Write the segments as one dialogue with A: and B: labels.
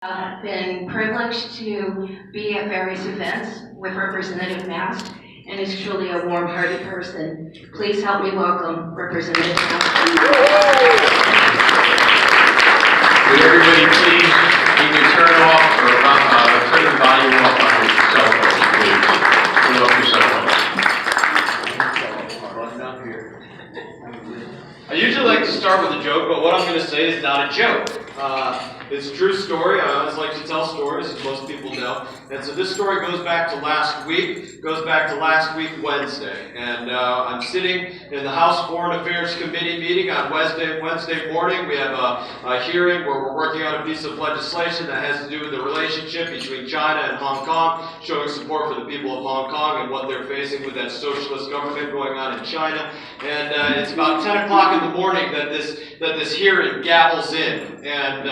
A: I've been privileged to be at various events with Representative Mast, and is truly a warm-hearted person. Please help me welcome Representative Mast.
B: Would everybody please either turn off or turn the volume off on your cell phones, please? Turn off your cell phones. I usually like to start with a joke, but what I'm going to say is not a joke. It's a true story. I always like to tell stories, as most people know. And so this story goes back to last week, Wednesday. And I'm sitting in the House Foreign Affairs Committee meeting on Wednesday morning. We have a hearing where we're working on a piece of legislation that has to do with the relationship between China and Hong Kong, showing support for the people of Hong Kong and what they're facing with that socialist government going on in China. And it's about 10 o'clock in the morning that this hearing gavels in. And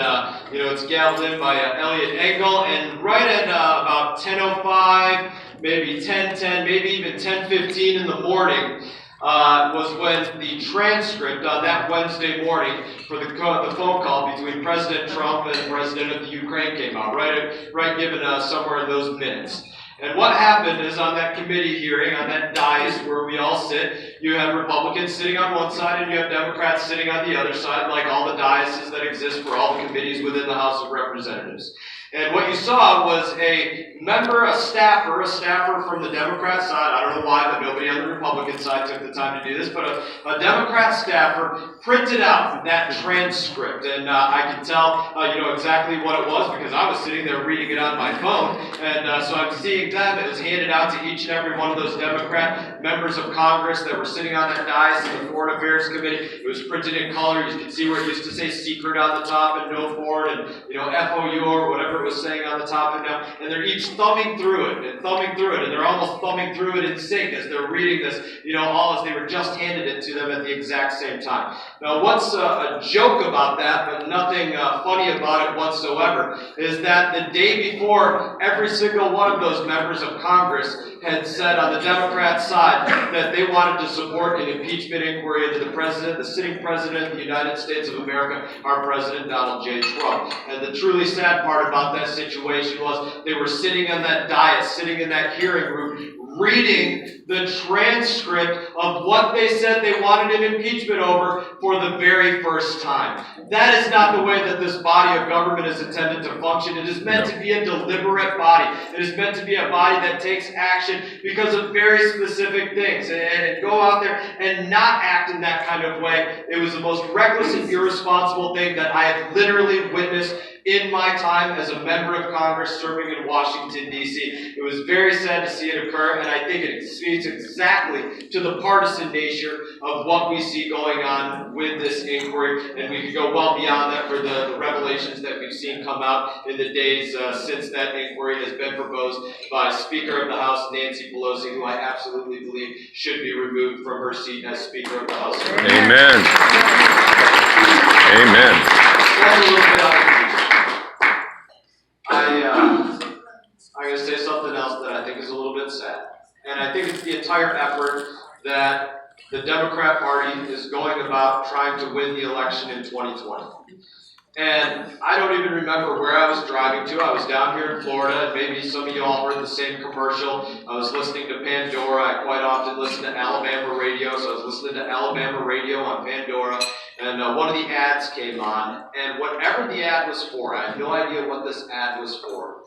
B: it's gavelled in by Elliot Engel, and right at about 10:05, maybe 10:10, maybe even 10:15 in the morning was when the transcript on that Wednesday morning for the phone call between President Trump and President of the Ukraine came out, right given somewhere in those minutes. And what happened is on that committee hearing, on that dais where we all sit, you have Republicans sitting on one side and you have Democrats sitting on the other side, like all the daises that exist for all the committees within the House of Representatives. And what you saw was a staffer from the Democrat side, I don't know why, but nobody on the Republican side took the time to do this, but a Democrat staffer printed out that transcript. And I could tell, exactly what it was because I was sitting there reading it on my phone. And so I'm seeing them. It was handed out to each and every one of those Democrat members of Congress that were sitting on that dais in the Foreign Affairs Committee. It was printed in color. You could see where it used to say secret on the top and no foreign and, FOU or whatever it was saying on the top and down. And they're each thumbing through it, and they're almost thumbing through it in sync as they're reading this, all as they were just handed it to them at the exact same time. Now, what's a joke about that, but nothing funny about it whatsoever, is that the day before, every single one of those members of Congress had said on the Democrat side that they wanted to support an impeachment inquiry into the president, the sitting president of the United States of America, our president, Donald J. Trump. And the truly sad part about that situation was they were sitting on that dais, sitting in that hearing room, reading the transcript of what they said they wanted an impeachment over for the very first time. That is not the way that this body of government is intended to function. It is meant to be a deliberate body. It is meant to be a body that takes action because of very specific things. And go out there and not act in that kind of way. It was the most reckless and irresponsible thing that I have literally witnessed in my time as a member of Congress serving in Washington, D.C. It was very sad to see it occur, and I think it speaks exactly to the partisan nature of what we see going on with this inquiry, and we could go well beyond that for the revelations that we've seen come out in the days since that inquiry has been proposed by Speaker of the House, Nancy Pelosi, who I absolutely believe should be removed from her seat as Speaker of the House.
C: Amen. Amen.
B: That's a little bit out of I'm going to say something else that I think is a little bit sad. And I think it's the entire effort that the Democrat Party is going about trying to win the election in 2020. And I don't even remember where I was driving to. I was down here in Florida, and maybe some of you all heard the same commercial. I was listening to Pandora. I quite often listen to Alabama radio, so I was listening to Alabama radio on Pandora. And one of the ads came on, and whatever the ad was for, I have no idea what this ad was for,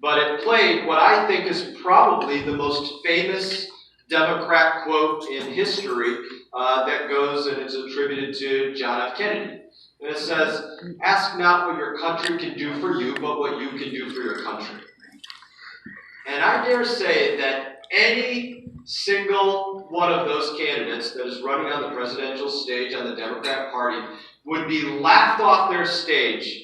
B: but it played what I think is probably the most famous Democrat quote in history that goes, and it's attributed to John F. Kennedy. And it says, "Ask not what your country can do for you, but what you can do for your country." And I dare say that any single one of those candidates that is running on the presidential stage on the Democrat Party would be laughed off their stage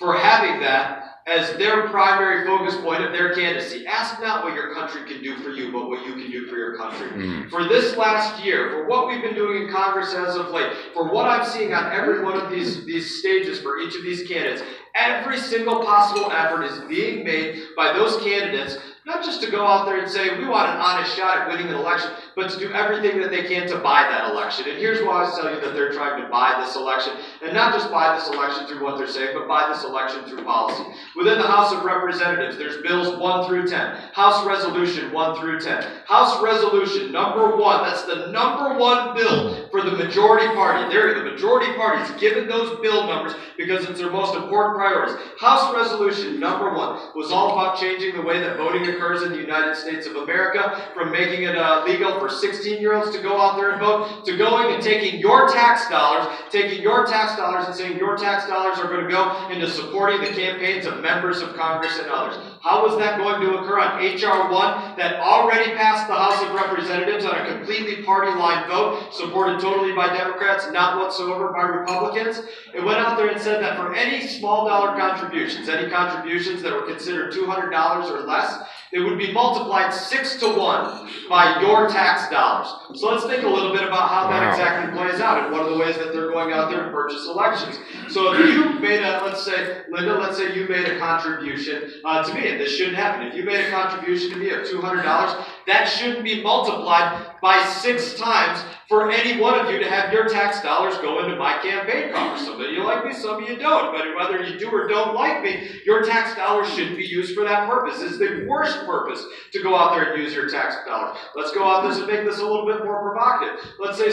B: for having that as their primary focus point of their candidacy. Ask not what your country can do for you, but what you can do for your country. For this last year, for what we've been doing in Congress as of late, for what I'm seeing on every one of these stages for each of these candidates, every single possible effort is being made by those candidates Not just to go out there and say, we want an honest shot at winning an election, but to do everything that they can to buy that election. And here's why I was telling you that they're trying to buy this election, and not just buy this election through what they're saying, but buy this election through policy. Within the House of Representatives, there's bills 1 through 10. House Resolution 1 through 10. House Resolution number 1, that's the number 1 bill for the majority party. There, the majority party is given those bill numbers because it's their most important priorities. House Resolution number 1 was all about changing the way that voting occurs in the United States of America, from making it legal for 16-year-olds to go out there and vote, to going and taking your tax dollars and saying your tax dollars are going to go into supporting the campaigns of members of Congress and others. How was that going to occur on H.R. 1 that already passed the House of Representatives on a completely party line vote, supported totally by Democrats, not whatsoever by Republicans? It went out there and said that for any small dollar contributions, any contributions that were considered $200 or less, it would be multiplied 6 to 1 by your tax dollars. So let's think a little bit about how that exactly plays out, and one of the ways that they're going out there to purchase elections. So if you made a, let's say, Linda, let's say you made a contribution to me, and this shouldn't happen. If you made a contribution to me of $200, that shouldn't be multiplied by 6 times for any one of you to have your tax dollars go into my campaign coffers. Some of you like me, some of you don't. But whether you do or don't like me, your tax dollars shouldn't be used for that purpose. It's the worst purpose to go out there and use your tax dollars. Let's go out there and make this a little bit more provocative. Let's say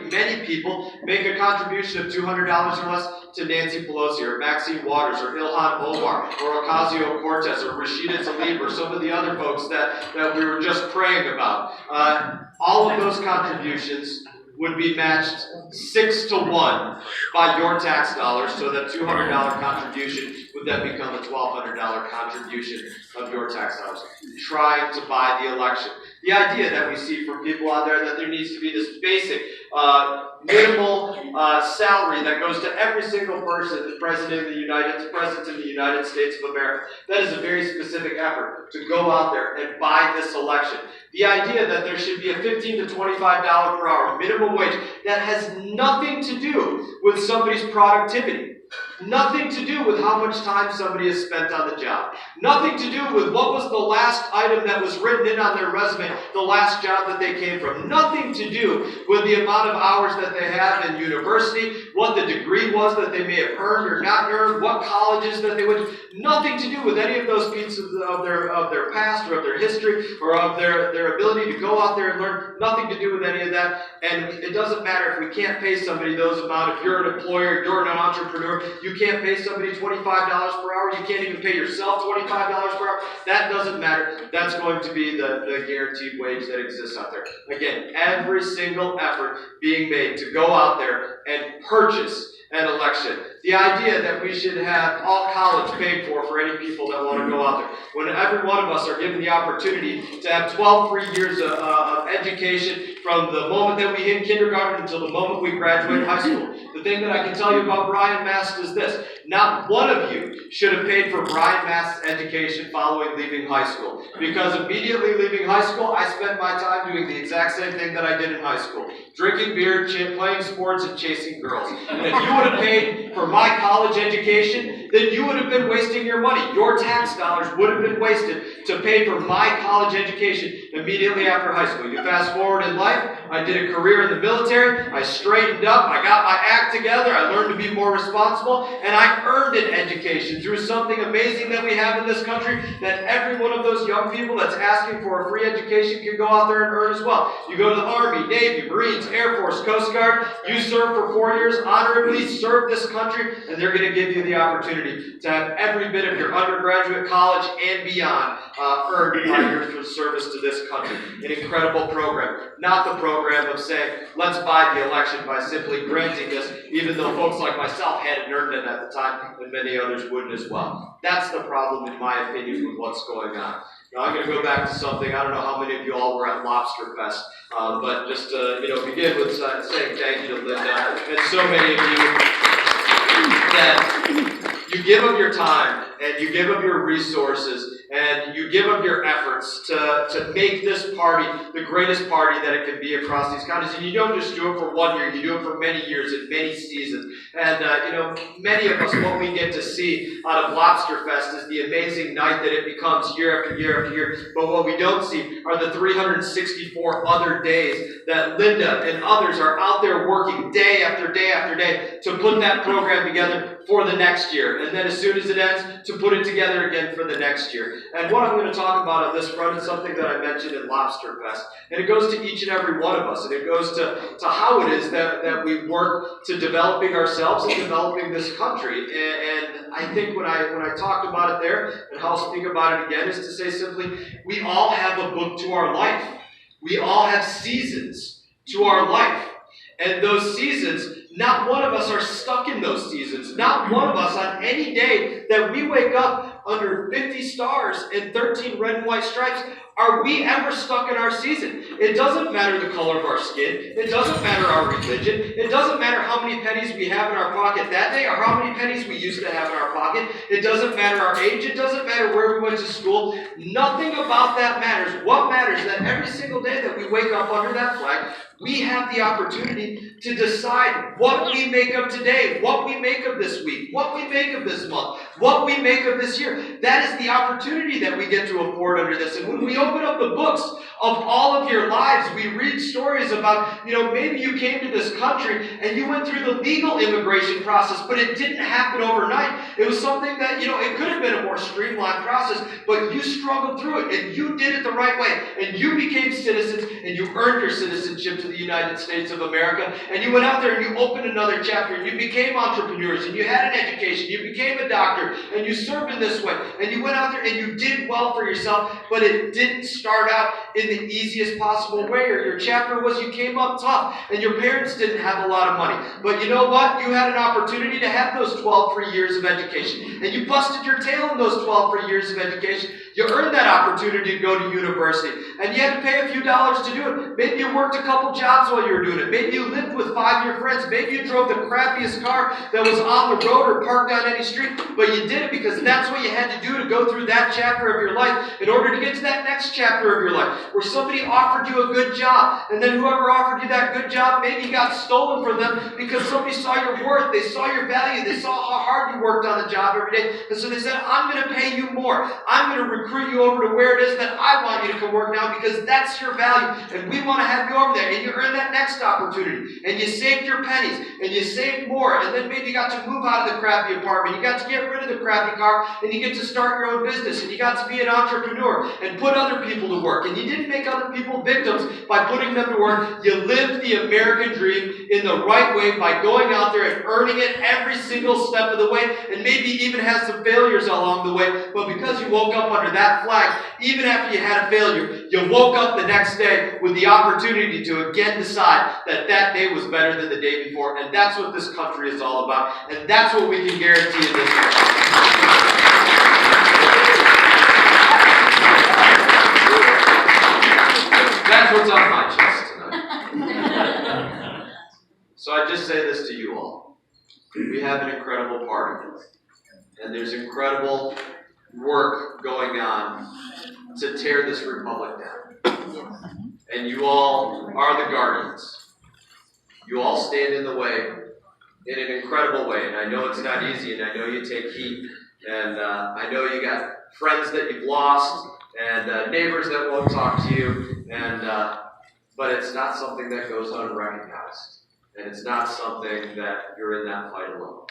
B: many people, make a contribution of $200 or less to Nancy Pelosi or Maxine Waters or Ilhan Omar or Ocasio-Cortez or Rashida Tlaib or some of the other folks that we were just praying about. All of those contributions would be matched 6 to 1 by your tax dollars, so that $200 contribution would then become a $1,200 contribution of your tax dollars. Trying to buy the election. The idea that we see from people out there that there needs to be this basic minimal salary that goes to every single person, the president in the United States of America. That is a very specific effort to go out there and buy this election. The idea that there should be a $15 to $25 per hour minimum wage, that has nothing to do with somebody's productivity. Nothing to do with how much time somebody has spent on the job. Nothing to do with what was the last item that was written in on their resume, the last job that they came from. Nothing to do with the amount of hours that they have in university, what the degree was that they may have earned or not earned, what colleges that they went to. Nothing to do with any of those pieces of their past or of their history or of their ability to go out there and learn. Nothing to do with any of that. And it doesn't matter if we can't pay somebody those amount. If you're an employer, you're an entrepreneur, you can't pay somebody $25 per hour. You can't even pay yourself $25 per hour. That doesn't matter. That's going to be the guaranteed wage that exists out there. Again, every single effort being made to go out there and purchase an election. The idea that we should have all college paid for any people that want to go out there. When every one of us are given the opportunity to have 12 free years of education from the moment that we hit kindergarten until the moment we graduate high school. The thing that I can tell you about Brian Mast is this. Not one of you should have paid for Brian Mast's education following leaving high school. Because immediately leaving high school, I spent my time doing the exact same thing that I did in high school. Drinking beer, playing sports, and chasing girls. And if you would have paid for my college education, then you would have been wasting your money. Your tax dollars would have been wasted to pay for my college education immediately after high school. You fast forward in life, I did a career in the military, I straightened up, I got my act together, I learned to be more responsible, and I earned an education through something amazing that we have in this country, that every one of those young people that's asking for a free education can go out there and earn as well. You go to the Army, Navy, Marines, Air Force, Coast Guard, you serve for 4 years, honorably serve this country, and they're going to give you the opportunity to have every bit of your undergraduate, college, and beyond earned by your service to this country. An incredible program. Not the program of saying, let's buy the election by simply granting this, even though folks like myself hadn't earned it at the time, and many others wouldn't as well. That's the problem, in my opinion, with what's going on. Now, I'm going to go back to something. I don't know how many of you all were at Lobster Fest, but just to begin with saying thank you to Linda and so many of you that you give up your time and you give up your resources and you give up your efforts to make this party the greatest party that it can be across these counties. And you don't just do it for 1 year, you do it for many years and many seasons. And, many of us, what we get to see out of Lobster Fest is the amazing night that it becomes year after year after year. But what we don't see are the 364 other days that Linda and others are out there working day after day after day to put that program together for the next year. And then as soon as it ends, to put it together again for the next year. And what I'm going to talk about on this front is something that I mentioned in Lobster Fest. And it goes to each and every one of us. And it goes to how it is that we work to developing ourselves and developing this country. And I think when I talked about it there, and how I'll speak about it again, is to say simply, we all have a book to our life. We all have seasons to our life. And those seasons, not one of us are stuck in those seasons. Not one of us on any day that we wake up under 50 stars and 13 red and white stripes, are we ever stuck in our season. It doesn't matter the color of our skin. It doesn't matter our religion. It doesn't matter how many pennies we have in our pocket that day or how many pennies we used to have in our pocket. It doesn't matter our age. It doesn't matter where we went to school. Nothing about that matters. What matters is that every single day that we wake up under that flag, we have the opportunity to decide what we make of today, what we make of this week, what we make of this month, what we make of this year. That is the opportunity that we get to afford under this. And when we open up the books of all of your lives, we read stories about, maybe you came to this country and you went through the legal immigration process, but it didn't happen overnight. It was something that, it could have been a more streamlined process, but you struggled through it and you did it the right way. And you became citizens and you earned your citizenship to the United States of America. And you went out there and you opened another chapter and you became entrepreneurs and you had an education. You became a doctor and you served in this way. And you went out there and you did well for yourself, but it didn't start out in the easiest possible way. Or your chapter was you came up tough and your parents didn't have a lot of money. But you know what? You had an opportunity to have those 12 free years of education. And you busted your tail in those 12 free years of education. You earned that opportunity to go to university. And you had to pay a few dollars to do it. Maybe you worked a couple jobs while you were doing it. Maybe you lived with 5 of your friends. Maybe you drove the crappiest car that was on the road or parked on any street. But you did it because that's what you had to do to go through that chapter of your life in order to get to that next chapter of your life where somebody offered you a good job. And then whoever offered you that good job, maybe got stolen from them because somebody saw your worth. They saw your value. They saw how hard you worked on the job every day. And so they said, I'm going to pay you more. I'm going to recruit you over to where it is that I want you to come work now because that's your value. And we want to have you over there. And you earn that next opportunity. And you saved your pennies. And you saved more. And then maybe you got to move out of the crappy apartment. You got to get rid of the crappy car. And you get to start your own business. And you got to be an entrepreneur and put other people to work. And you didn't make other people victims by putting them to work. You lived the American dream in the right way by going out there and earning it every single step of the way. And maybe even had some failures along the way. But because you woke up under that flag, even after you had a failure, you woke up the next day with the opportunity to again decide that that day was better than the day before. And that's what this country is all about. And that's what we can guarantee in this country. That's what's on my chest tonight. So I just say this to you all. We have an incredible party. And there's incredible work going on to tear this republic down. And you all are the guardians. You all stand in the way in an incredible way. And I know it's not easy, and I know you take heat. And I know you got friends that you've lost, and neighbors that won't talk to you. And but it's not something that goes unrecognized. And it's not something that you're in that fight alone.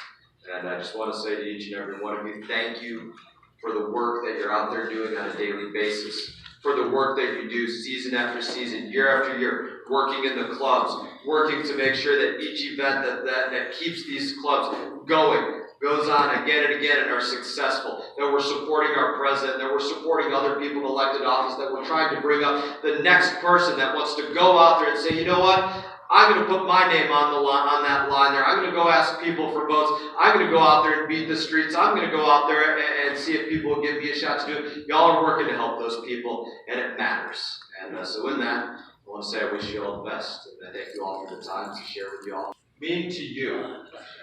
B: And I just want to say to each and every one of you, thank you for the work that you're out there doing on a daily basis, for the work that you do season after season, year after year, working in the clubs, working to make sure that each event that keeps these clubs going goes on again and again and are successful, that we're supporting our president, that we're supporting other people in elected office, that we're trying to bring up the next person that wants to go out there and say, you know what? I'm going to put my name on that line there. I'm going to go ask people for votes. I'm going to go out there and beat the streets. I'm going to go out there and see if people will give me a shot to do it. Y'all are working to help those people, and it matters. And so in that, I want to say I wish you all the best, and I thank you all for the time to share with you all. Being to you,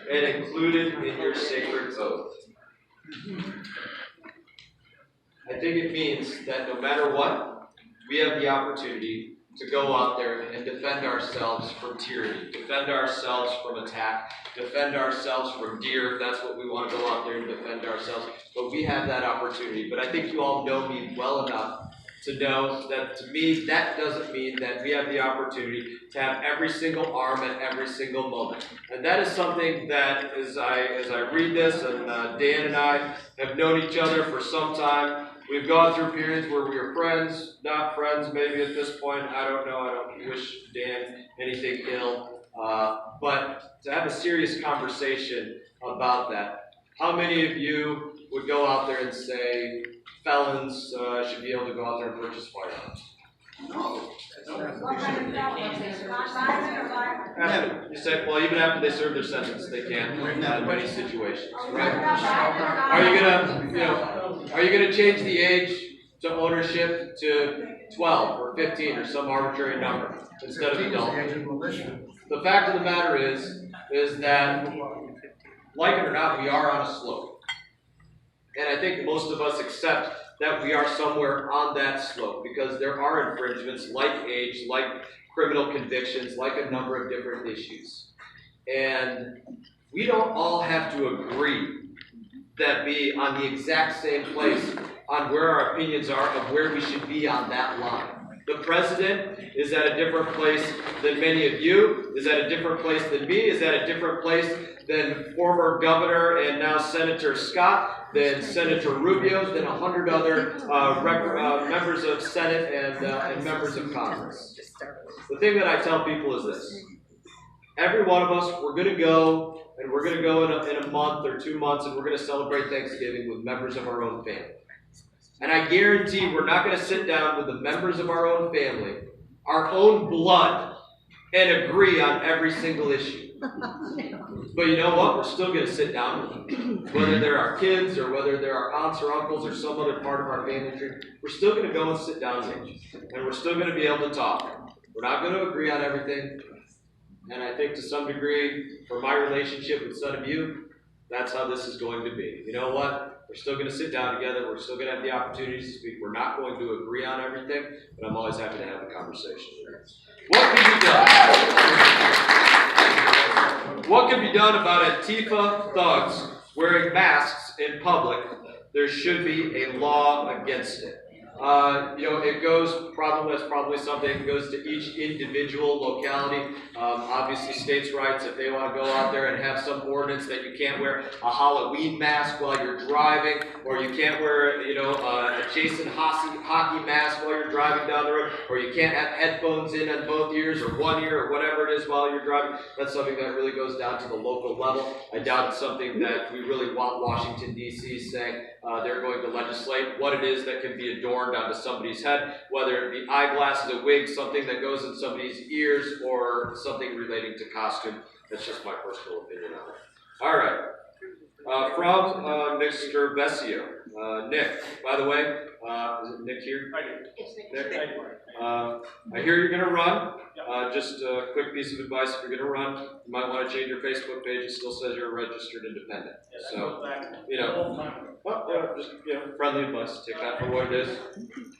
B: and included in your sacred oath, I think it means that no matter what, we have the opportunity to go out there and defend ourselves from tyranny, defend ourselves from attack, defend ourselves from deer, if that's what we want to go out there and defend ourselves. But we have that opportunity. But I think you all know me well enough to know that, to me, that doesn't mean that we have the opportunity to have every single arm at every single moment. And that is something that, as I read this, and Dan and I have known each other for some time. We've gone through periods where we were friends, not friends maybe at this point. I don't know. I don't wish Dan anything ill. But to have a serious conversation about that. How many of you would go out there and say felons should be able to go out there and purchase firearms?
C: No.
B: You said, well, even after they serve their sentence, they can't in many situations, right? Are you gonna change the age to ownership to 12 or 15 or some arbitrary number instead of adult? The fact of the matter is that, like it or not, we are on a slope. And I think most of us accept that we are somewhere on that slope because there are infringements like age, like criminal convictions, like a number of different issues. And we don't all have to agree that be on the exact same place on where our opinions are of where we should be on that line. The president is at a different place than many of you, is at a different place than me, is at a different place than former governor and now Senator Scott, than Senator Rubio, than 100 other members of Senate and members of Congress. The thing that I tell people is this. Every one of us, we're going to go, and we're going to go in a month or 2 months, and we're going to celebrate Thanksgiving with members of our own family. And I guarantee we're not going to sit down with the members of our own family, our own blood, and agree on every single issue. But you know what? We're still going to sit down with them. Whether they're our kids or whether they're our aunts or uncles or some other part of our family tree, we're still going to go and sit down with them. And we're still going to be able to talk. We're not going to agree on everything. And I think to some degree, for my relationship with some of you, that's how this is going to be. You know what? We're still going to sit down together. We're still going to have the opportunity to speak. We're not going to agree on everything, but I'm always happy to have a conversation. What can be done? What can be done about Antifa thugs wearing masks in public? There should be a law against it. It goes that's probably something that goes to each individual locality. Obviously, states' rights, if they want to go out there and have some ordinance that you can't wear a Halloween mask while you're driving, or you can't wear, a Jason hockey mask while you're driving down the road, or you can't have headphones in on both ears or one ear or whatever it is while you're driving. That's something that really goes down to the local level. I doubt it's something that we really want Washington, D.C. saying they're going to legislate what it is that can be adorned onto somebody's head, whether it be eyeglasses, a wig, something that goes in somebody's ears, or something relating to costume. That's just my personal opinion on it. All right. From Mr. Vesio. Nick, by the way, is it Nick here?
D: I do.
A: It's
B: Nick? I hear you're going to run. Just a quick piece of advice, if you're going to run, you might want to change your Facebook page. It still says you're a registered independent. So, friendly advice. Take that for what it is.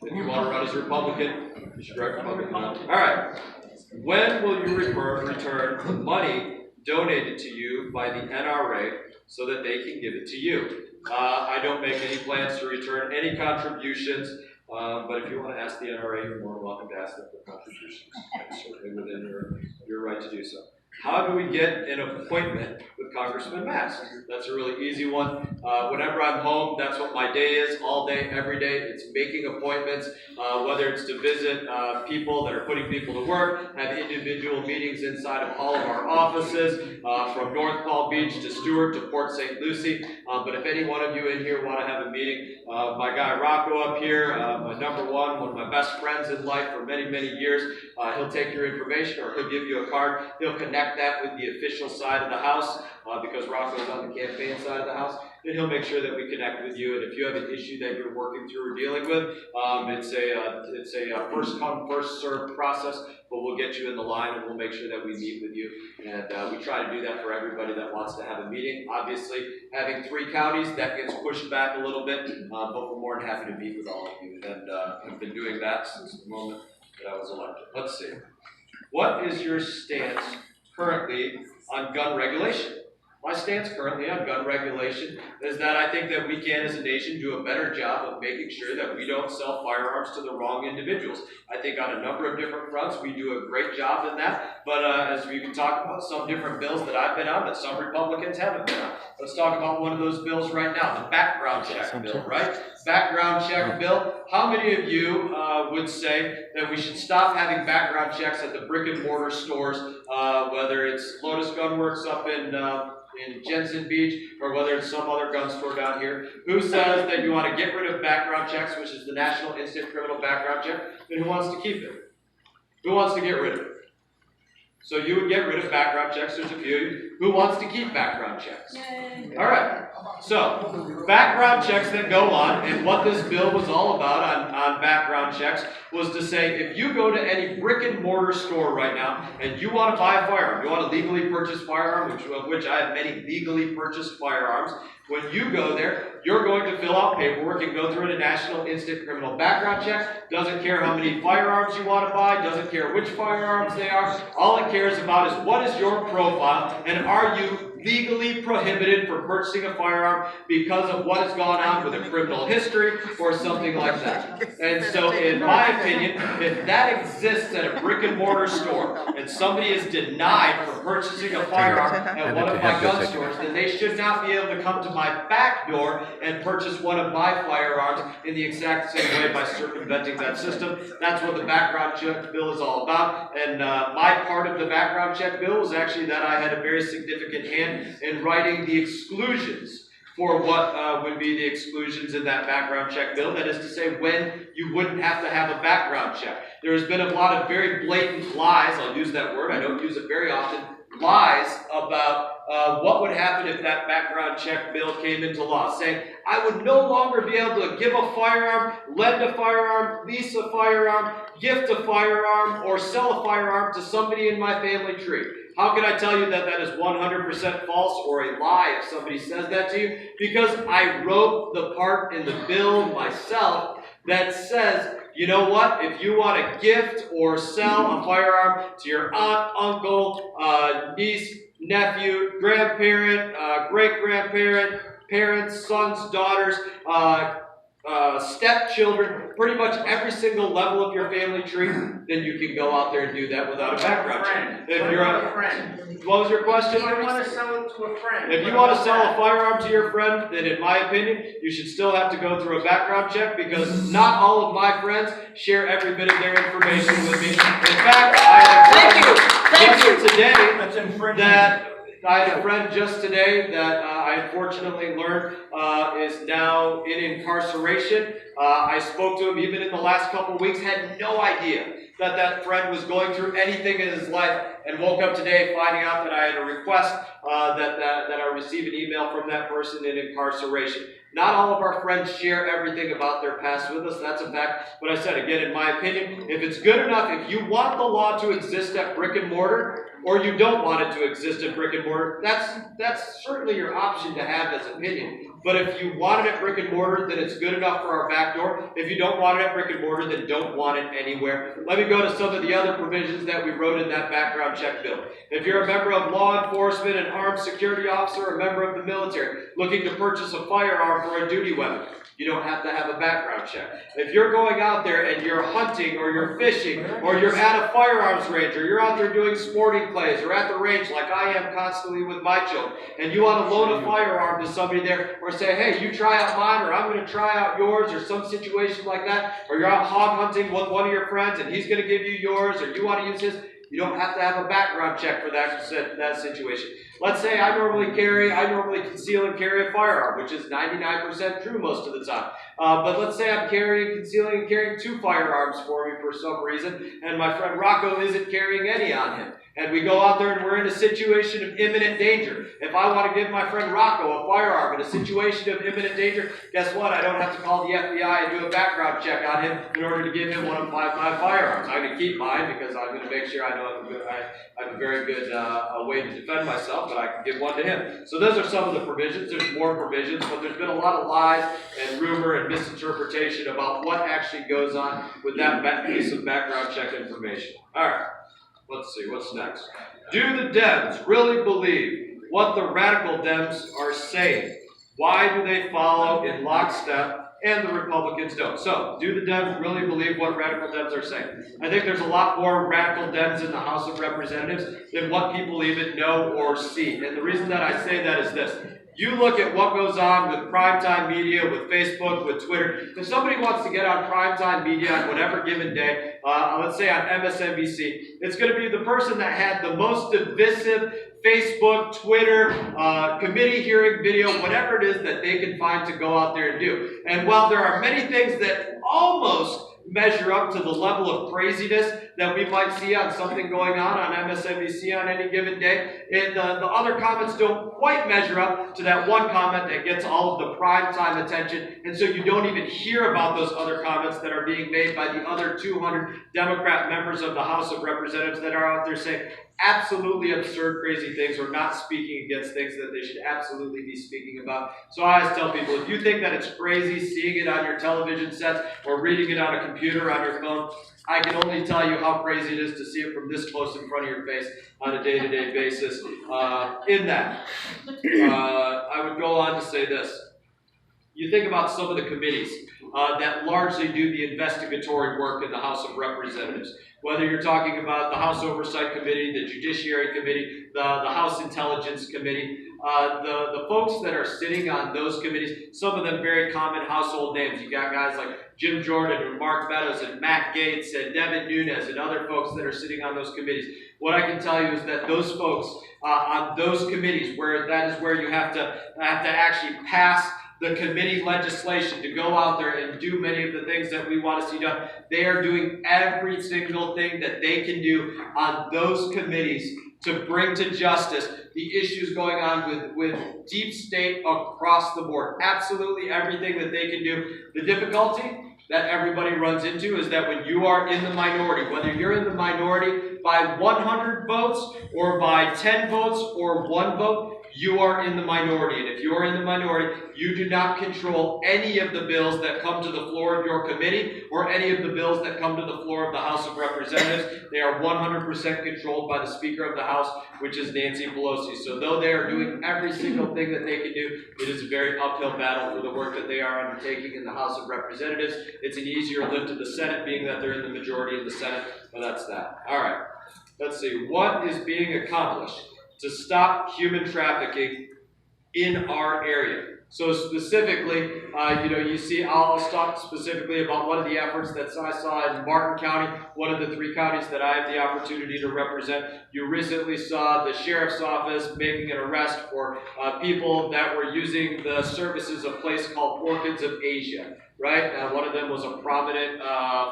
B: If you want to run as a Republican, you should write Republican. All right. When will you return the money donated to you by the NRA so that they can give it to you? I don't make any plans to return any contributions, but if you want to ask the NRA, you're more than welcome to ask them for contributions. It's certainly within your right to do so. How do we get an appointment with Congressman Mast? That's a really easy one. Whenever I'm home, that's what my day is, all day, every day. It's making appointments, whether it's to visit people that are putting people to work, have individual meetings inside of all of our offices, from North Palm Beach to Stewart to Port St. Lucie. But if any one of you in here want to have a meeting, my guy Rocco up here, my number one of my best friends in life for many, many years, he'll take your information or he'll give you a card. He'll connect that with the official side of the house because Rocco's on the campaign side of the house. then he'll make sure that we connect with you. And if you have an issue that you're working through or dealing with, it's a first come, first served process, but we'll get you in the line and we'll make sure that we meet with you. And we try to do that for everybody that wants to have a meeting. Obviously, having 3 counties, that gets pushed back a little bit, but we're more than happy to meet with all of you. And I've been doing that since the moment that I was elected. Let's see. What is your stance currently on gun regulation? My stance currently on gun regulation is that I think that we can, as a nation, do a better job of making sure that we don't sell firearms to the wrong individuals. I think on a number of different fronts, we do a great job in that. But as we can talk about some different bills that I've been on that some Republicans haven't been on. Let's talk about one of those bills right now, the background check bill, right? Background check bill. How many of you would say that we should stop having background checks at the brick and mortar stores, whether it's Lotus Gun Works up in Jensen Beach, or whether it's some other gun store down here? Who says that you want to get rid of background checks, which is the National Instant Criminal Background Check, and who wants to keep it? Who wants to get rid of it? So you would get rid of background checks. There's a few. Who wants to keep background checks? Yay. All right. So background checks that go on, and what this bill was all about on background checks was to say, if you go to any brick and mortar store right now and you want to buy a firearm, you want to legally purchase firearm, which I have many legally purchased firearms. When you go there, you're going to fill out paperwork and go through a National Instant Criminal Background Check. Doesn't care how many firearms you want to buy, doesn't care which firearms they are. All it cares about is what is your profile, and are you legally prohibited from purchasing a firearm because of what has gone on with a criminal history or something like that. And so, in my opinion, if that exists at a brick and mortar store and somebody is denied from purchasing a firearm at one of my gun stores, then they should not be able to come to my back door and purchase one of my firearms in the exact same way by circumventing that system. That's what the background check bill is all about. And my part of the background check bill was actually that I had a very significant hand in writing the exclusions for what would be the exclusions in that background check bill. That is to say, when you wouldn't have to have a background check. There's been a lot of very blatant lies, I'll use that word, I don't use it very often, lies about what would happen if that background check bill came into law, saying I would no longer be able to give a firearm, lend a firearm, lease a firearm, gift a firearm, or sell a firearm to somebody in my family tree. How can I tell you that that is 100% false or a lie if somebody says that to you? Because I wrote the part in the bill myself that says, you know what, if you want to gift or sell a firearm to your aunt, uncle, niece, nephew, grandparent, great-grandparent, parents, sons, daughters, stepchildren, pretty much every single level of your family tree, then you can go out there and do that without a background check. If you're a friend. What was your question?
C: I want to sell it to a friend.
B: If you want to sell a firearm to your friend, then in my opinion, you should still have to go through a background check because not all of my friends share every bit of their information with me. In fact, I had a friend just today that I unfortunately learned is now in incarceration. I spoke to him even in the last couple of weeks, had no idea that that friend was going through anything in his life, and woke up today finding out that I had a request that I received an email from that person in incarceration. Not all of our friends share everything about their past with us, that's a fact. But I said, again, in my opinion, if it's good enough, if you want the law to exist at brick and mortar, or you don't want it to exist at brick and mortar, that's certainly your option to have as opinion. But if you want it at brick and mortar, then it's good enough for our back door. If you don't want it at brick and mortar, then don't want it anywhere. Let me go to some of the other provisions that we wrote in that background check bill. If you're a member of law enforcement, an armed security officer, or a member of the military looking to purchase a firearm for a duty weapon, you don't have to have a background check. If you're going out there and you're hunting or you're fishing or you're at a firearms range or you're out there doing sporting clays or at the range like I am constantly with my children, and you want to loan a firearm to somebody there or say, hey, you try out mine or I'm going to try out yours or some situation like that, or you're out hog hunting with one of your friends and he's going to give you yours or you want to use his, you don't have to have a background check for that situation. Let's say I normally conceal and carry a firearm, which is 99% true most of the time. But let's say I'm concealing and carrying 2 firearms for me for some reason, and my friend Rocco isn't carrying any on him. and we go out there and we're in a situation of imminent danger. If I want to give my friend Rocco a firearm in a situation of imminent danger, guess what? I don't have to call the FBI and do a background check on him in order to give him one of my firearms. I'm going to keep mine because I'm going to make sure I know I have a very good way to defend myself, but I can give one to him. So those are some of the provisions. There's more provisions, but there's been a lot of lies and rumor and misinterpretation about what actually goes on with that piece of background check information. All right, let's see, what's next? Do the Dems really believe what the radical Dems are saying? Why do they follow in lockstep and the Republicans don't? So, do the Dems really believe what radical Dems are saying? I think there's a lot more radical Dems in the House of Representatives than what people even know or see. And the reason that I say that is this. You look at what goes on with primetime media, with Facebook, with Twitter. If somebody wants to get on primetime media on whatever given day, let's say on MSNBC, it's going to be the person that had the most divisive Facebook, Twitter, committee hearing video, whatever it is that they can find to go out there and do. And while there are many things that almost measure up to the level of craziness that we might see on something going on MSNBC on any given day, and the other comments don't quite measure up to that one comment that gets all of the prime time attention, and so you don't even hear about those other comments that are being made by the other 200 Democrat members of the House of Representatives that are out there saying absolutely absurd, crazy things, or not speaking against things that they should absolutely be speaking about. So I always tell people, if you think that it's crazy seeing it on your television sets or reading it on a computer on your phone, I can only tell you how crazy it is to see it from this close in front of your face on a day-to-day basis. In that, I would go on to say this. You think about some of the committees that largely do the investigatory work in the House of Representatives. Whether you're talking about the House Oversight Committee, the Judiciary Committee, the House Intelligence Committee, the folks that are sitting on those committees, some of them very common household names. You got guys like Jim Jordan and Mark Meadows and Matt Gaetz and Devin Nunes and other folks that are sitting on those committees. What I can tell you is that those folks on those committees, where that is where you have to actually pass the committee legislation to go out there and do many of the things that we want to see done. They are doing every single thing that they can do on those committees to bring to justice the issues going on with deep state across the board. Absolutely everything that they can do. The difficulty that everybody runs into is that when you are in the minority, whether you're in the minority by 100 votes or by 10 votes or 1 vote, you are in the minority. And if you are in the minority, you do not control any of the bills that come to the floor of your committee or any of the bills that come to the floor of the House of Representatives. They are 100% controlled by the Speaker of the House, which is Nancy Pelosi. So though they are doing every single thing that they can do, it is a very uphill battle for the work that they are undertaking in the House of Representatives. It's an easier lift to the Senate, being that they're in the majority in the Senate, but that's that. All right, let's see. What is being accomplished to stop human trafficking in our area? So specifically, you see, I'll talk specifically about one of the efforts that I saw in Martin County, one of the 3 counties that I have the opportunity to represent. You recently saw the sheriff's office making an arrest for people that were using the services of a place called Orchids of Asia. Right? One of them was a prominent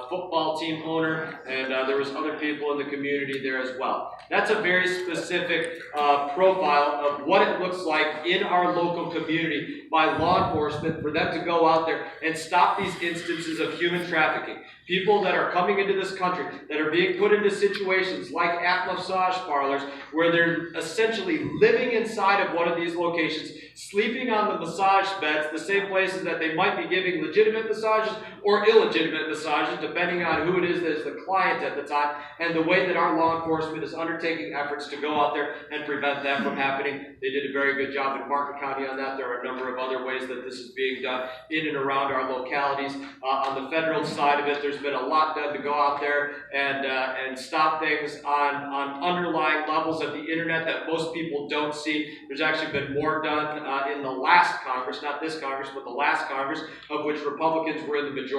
B: football team owner, and there was other people in the community there as well. That's a very specific profile of what it looks like in our local community by law enforcement for them to go out there and stop these instances of human trafficking. People that are coming into this country that are being put into situations like at massage parlors where they're essentially living inside of one of these locations, sleeping on the massage beds, the same places that they might be giving legitimate massages or illegitimate massages, depending on who it is that is the client at the time, and the way that our law enforcement is undertaking efforts to go out there and prevent that from happening. They did a very good job in Martin County on that. There are a number of other ways that this is being done in and around our localities. On the federal side of it, there's been a lot done to go out there and stop things on underlying levels of the internet that most people don't see. There's actually been more done in the last Congress, not this Congress, but the last Congress, of which Republicans were in the majority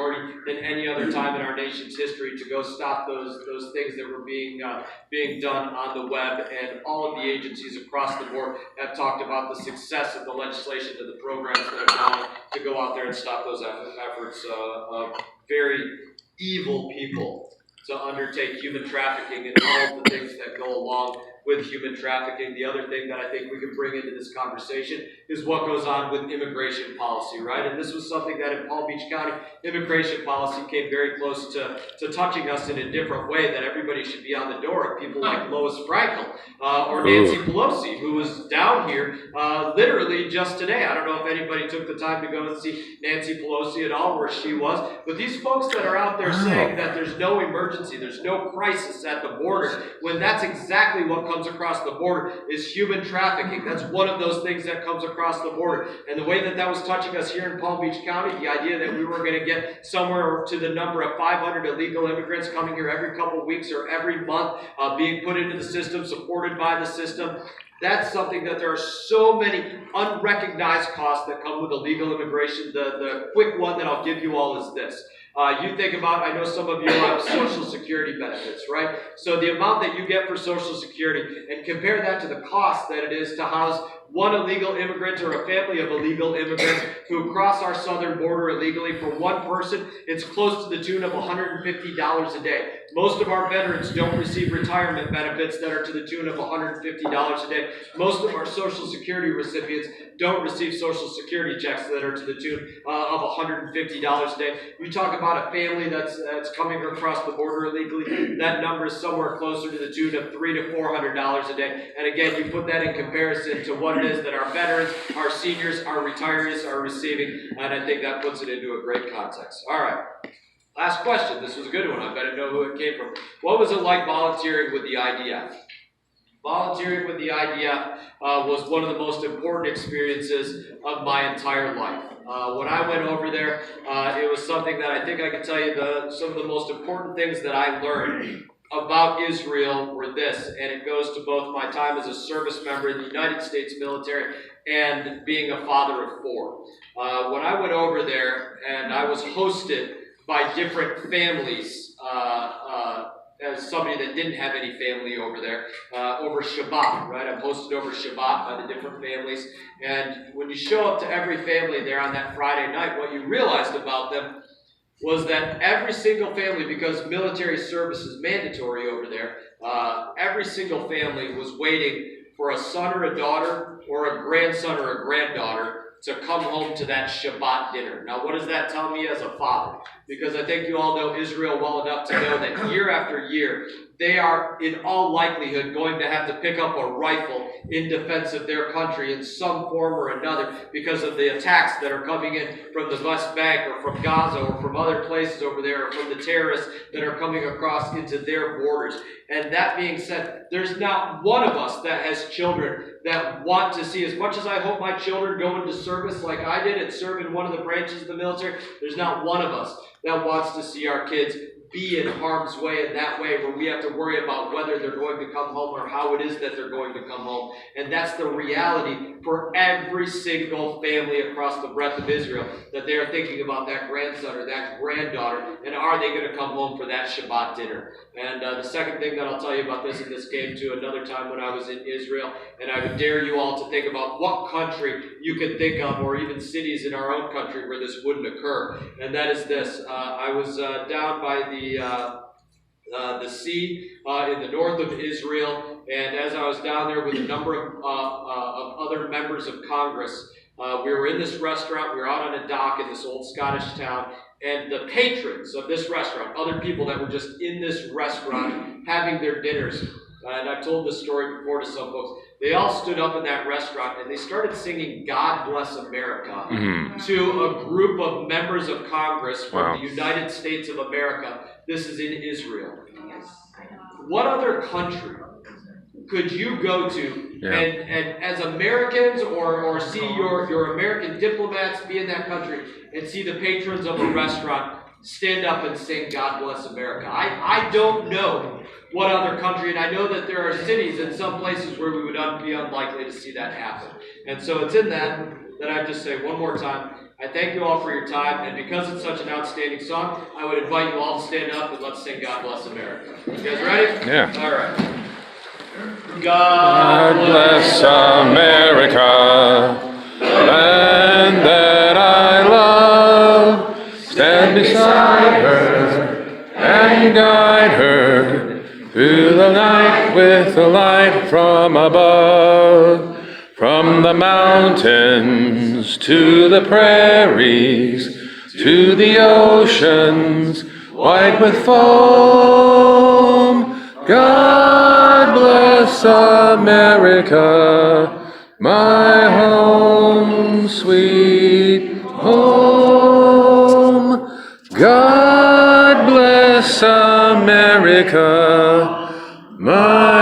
B: than any other time in our nation's history to go stop those things that were being done on the web. And all of the agencies across the board have talked about the success of the legislation and the programs that have gone to go out there and stop those efforts of very evil people. to undertake human trafficking and all of the things that go along with human trafficking. The other thing that I think we can bring into this conversation is what goes on with immigration policy, right? And this was something that in Palm Beach County, immigration policy came very close to touching us in a different way, that everybody should be on the door. People like Lois Frankel or Nancy Pelosi, who was down here literally just today. I don't know if anybody took the time to go and see Nancy Pelosi at all, where she was, but these folks that are out there saying that there's no emergency, there's no crisis at the border, when that's exactly what comes across the border is human trafficking. That's one of those things that comes across the border. And the way that that was touching us here in Palm Beach County, the idea that we were going to get somewhere to the number of 500 illegal immigrants coming here every couple of weeks or every month, being put into the system, supported by the system, that's something that there are so many unrecognized costs that come with illegal immigration. The quick one that I'll give you all is this. You think about, I know some of you have Social Security benefits, right? So the amount that you get for Social Security, and compare that to the cost that it is to house one illegal immigrant or a family of illegal immigrants who cross our southern border illegally. For one person, it's close to the tune of $150 a day. Most of our veterans don't receive retirement benefits that are to the tune of $150 a day. Most of our Social Security recipients don't receive Social Security checks that are to the tune of $150 a day. You talk about a family that's coming across the border illegally, that number is somewhere closer to the tune of $300 to $400 a day. And again, you put that in comparison to what it is that our veterans, our seniors, our retirees are receiving, and I think that puts it into a great context. All right. Last question. This was a good one. I better know who it came from. What was it like volunteering with the IDF? Volunteering with the IDF was one of the most important experiences of my entire life. When I went over there, it was something that I think I can tell you some of the most important things that I learned about Israel were this, and it goes to both my time as a service member in the United States military and being a father of four. When I went over there and I was hosted by different families, as somebody that didn't have any family over there, over Shabbat, right? I'm hosted over Shabbat by the different families. And when you show up to every family there on that Friday night, what you realized about them was that every single family, because military service is mandatory over there, every single family was waiting for a son or a daughter or a grandson or a granddaughter to come home to that Shabbat dinner. Now, what does that tell me as a father? Because I think you all know Israel well enough to know that year after year, they are in all likelihood going to have to pick up a rifle in defense of their country in some form or another because of the attacks that are coming in from the West Bank or from Gaza or from other places over there, or from the terrorists that are coming across into their borders. And that being said, there's not one of us that has children that want to see, as much as I hope my children go into service like I did and serve in one of the branches of the military, there's not one of us that wants to see our kids be in harm's way in that way, where we have to worry about whether they're going to come home or how it is that they're going to come home. And that's the reality for every single family across the breadth of Israel, that they are thinking about that grandson or that granddaughter, and are they going to come home for that Shabbat dinner? And the second thing that I'll tell you about this, and this came to another time when I was in Israel, and I would dare you all to think about what country you could think of, or even cities in our own country where this wouldn't occur. And that is this. I was down by the sea in the north of Israel, and as I was down there with a number of other members of Congress, we were in this restaurant. We were out on a dock in this old Scottish town, and the patrons of this restaurant, other people that were just in this restaurant having their dinners, and I've told this story before to some folks, they all stood up in that restaurant and they started singing God Bless America to a group of members of Congress from the United States of America. This is in Israel. What other country could you go to and as Americans or see your American diplomats be in that country and see the patrons of a restaurant stand up and sing God Bless America? I don't know what other country, and I know that there are cities in some places where we would be unlikely to see that happen. And so it's in that I just say one more time, I thank you all for your time, and because it's such an outstanding song, I would invite you all to stand up and let's sing God Bless America. You guys ready?
D: Yeah.
B: All right.
D: God bless America, land that I love. Stand beside her and guide her through the night with the light from above. From the mountains to the prairies, to the oceans white with foam. God bless America, my home, sweet home. God bless America, my